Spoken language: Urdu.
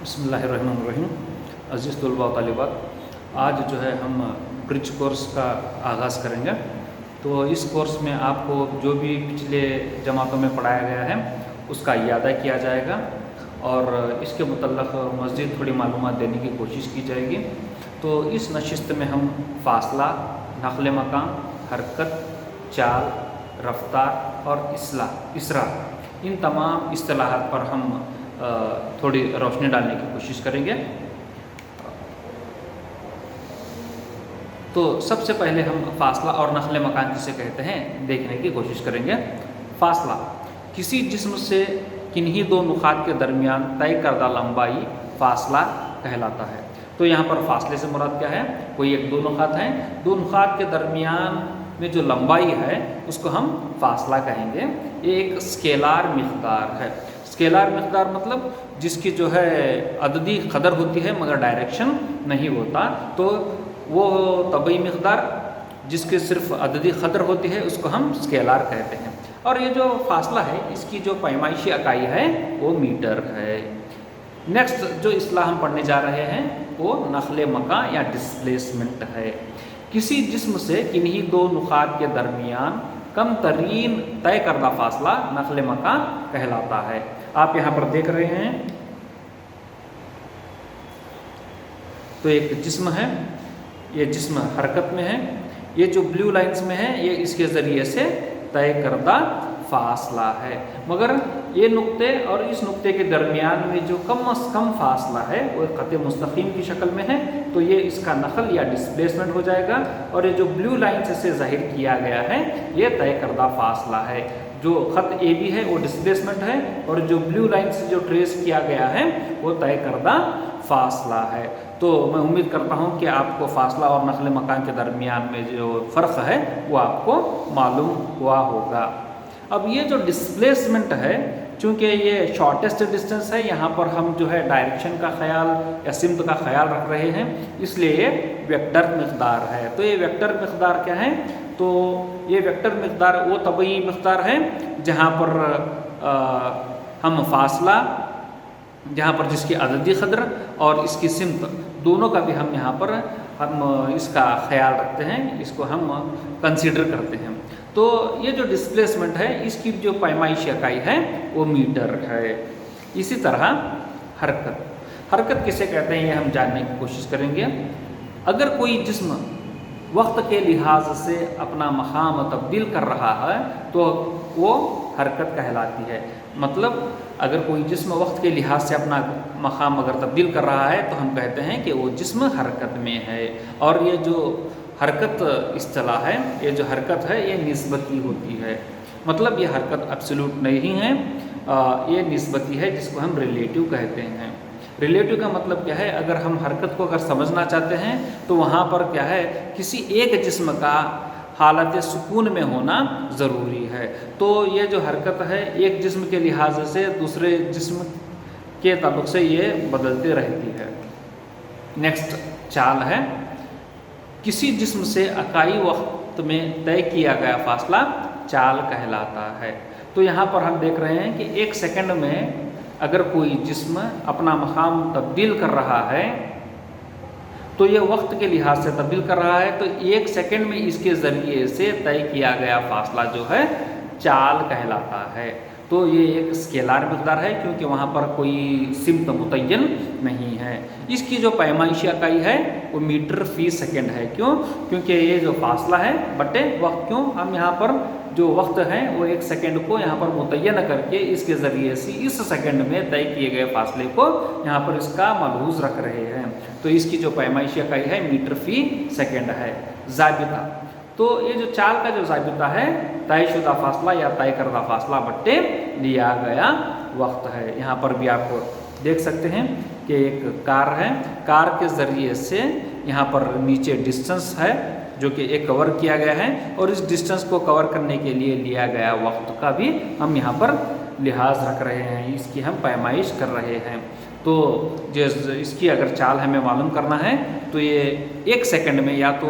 بسم اللہ الرحمن الرحیم۔ عزیز طلباء و طالبات، آج جو ہے ہم برج کورس کا آغاز کریں گے۔ تو اس کورس میں آپ کو جو بھی پچھلے جماعتوں میں پڑھایا گیا ہے اس کا اعادہ کیا جائے گا اور اس کے متعلق مزید تھوڑی معلومات دینے کی کوشش کی جائے گی۔ تو اس نشست میں ہم فاصلہ، نقل مکان، حرکت، چال، رفتار اور اسرا ان تمام اصطلاحات پر ہم تھوڑی روشنی ڈالنے کی کوشش کریں گے۔ تو سب سے پہلے ہم فاصلہ اور نقل مکان جسے کہتے ہیں دیکھنے کی کوشش کریں گے۔ فاصلہ کسی جسم سے کنہی دو نقاط کے درمیان طے کردہ لمبائی فاصلہ کہلاتا ہے۔ تو یہاں پر فاصلے سے مراد کیا ہے؟ کوئی ایک دو نقاط ہیں، دو نقاط کے درمیان میں جو لمبائی ہے اس کو ہم فاصلہ کہیں گے۔ یہ ایک اسکیلار مقدار ہے۔ اسکیلار مقدار مطلب جس کی جو ہے عددی قدر ہوتی ہے مگر ڈائریکشن نہیں ہوتا، تو وہ طبعی مقدار جس کی صرف عددی قدر ہوتی ہے اس کو ہم اسکیلار کہتے ہیں۔ اور یہ جو فاصلہ ہے اس کی جو پیمائشی اکائی ہے وہ میٹر ہے۔ نیکسٹ جو اصطلاح ہم پڑھنے جا رہے ہیں وہ نقل مکان یا ڈسپلیسمنٹ ہے۔ کسی جسم سے کنہی دو نقاط کے درمیان کم ترین طے کردہ فاصلہ نقل مکان کہلاتا ہے۔ آپ یہاں پر دیکھ رہے ہیں تو ایک جسم ہے، یہ جسم حرکت میں ہے، یہ جو بلیو لائنز میں ہے یہ اس کے ذریعے سے طے کردہ فاصلہ ہے، مگر یہ نقطے اور اس نقطے کے درمیان میں جو کم از کم فاصلہ ہے وہ خط مستقیم کی شکل میں ہے، تو یہ اس کا نقل یا ڈسپلیسمنٹ ہو جائے گا۔ اور یہ جو بلیو لائنز سے ظاہر کیا گیا ہے یہ طے کردہ فاصلہ ہے۔ جو خط اے بی ہے وہ ڈسپلیسمنٹ ہے اور جو بلیو لائن سے جو ٹریس کیا گیا ہے وہ طے کردہ فاصلہ ہے۔ تو میں امید کرتا ہوں کہ آپ کو فاصلہ اور نقل مکان کے درمیان میں جو فرق ہے وہ آپ کو معلوم ہوا ہوگا۔ اب یہ جو ڈسپلیسمنٹ ہے، چونکہ یہ شارٹیسٹ ڈسٹینس ہے، یہاں پر ہم جو ہے ڈائریکشن کا خیال یا سمت کا خیال رکھ رہے ہیں، اس لیے یہ ویکٹر مقدار ہے۔ تو یہ ویکٹر مقدار کیا ہے؟ تو یہ ویکٹر مقدار وہ طبعی مقدار ہے جہاں پر ہم فاصلہ، جہاں پر جس کی عددی قدر اور اس کی سمت دونوں کا بھی ہم یہاں پر ہم اس کا خیال رکھتے ہیں، اس کو ہم کنسیڈر کرتے ہیں۔ تو یہ جو ڈسپلیسمنٹ ہے اس کی جو پیمائشی اکائی ہے وہ میٹر ہے۔ اسی طرح حرکت کسے کہتے ہیں یہ ہم جاننے کی کوشش کریں گے۔ اگر کوئی جسم وقت کے لحاظ سے اپنا مقام تبدیل کر رہا ہے تو وہ حرکت کہلاتی ہے۔ مطلب اگر کوئی جسم وقت کے لحاظ سے اپنا مقام اگر تبدیل کر رہا ہے تو ہم کہتے ہیں کہ وہ جسم حرکت میں ہے۔ اور یہ جو حرکت اصطلاح ہے، یہ جو حرکت ہے یہ نسبتی ہوتی ہے، مطلب یہ حرکت ایبسولوٹ نہیں ہے، یہ نسبتی ہے جس کو ہم ریلیٹیو کہتے ہیں۔ ریلیٹیو کا مطلب کیا ہے؟ اگر ہم حرکت کو اگر سمجھنا چاہتے ہیں تو وہاں پر کیا ہے، کسی ایک جسم کا حالت سکون میں ہونا ضروری ہے۔ تو یہ جو حرکت ہے ایک جسم کے لحاظ سے دوسرے جسم کے تعلق سے یہ بدلتی رہتی ہے۔ نیکسٹ چال ہے۔ کسی جسم سے اکائی وقت میں طے کیا گیا فاصلہ چال کہلاتا ہے۔ تو یہاں پر ہم دیکھ رہے ہیں کہ ایک سیکنڈ میں اگر کوئی جسم اپنا مقام تبدیل کر رہا ہے تو یہ وقت کے لحاظ سے تبدیل کر رہا ہے، تو ایک سیکنڈ میں اس کے ذریعے سے طے کیا گیا فاصلہ جو ہے چال کہلاتا ہے۔ تو یہ ایک اسکیلار مقدار ہے کیونکہ وہاں پر کوئی سمت متعین نہیں ہے۔ اس کی جو پیمائشی اکائی ہے وہ میٹر فی سیکنڈ ہے۔ کیوں؟ کیونکہ یہ جو فاصلہ ہے بٹے وقت، کیوں ہم یہاں پر جو وقت ہے وہ ایک سیکنڈ کو یہاں پر متعین کر کے اس کے ذریعے سے اس سیکنڈ میں طے کیے گئے فاصلے کو یہاں پر اس کا ملحوظ رکھ رہے ہیں، تو اس کی جو پیمائشی اکائی ہے میٹر فی سیکنڈ ہے۔ ضابطہ، تو یہ جو چال کا جو ضابطہ ہے طے شدہ فاصلہ یا طے کردہ فاصلہ بٹے لیا گیا وقت ہے۔ یہاں پر بھی آپ دیکھ سکتے ہیں کہ ایک کار ہے، کار کے ذریعے سے یہاں پر نیچے ڈسٹنس ہے جو کہ ایک کور کیا گیا ہے اور اس ڈسٹنس کو کور کرنے کے لیے لیا گیا وقت کا بھی ہم یہاں پر لحاظ رکھ رہے ہیں، اس کی ہم پیمائش کر رہے ہیں۔ تو اس کی اگر چال ہمیں معلوم کرنا ہے تو یہ ایک سیکنڈ میں یا تو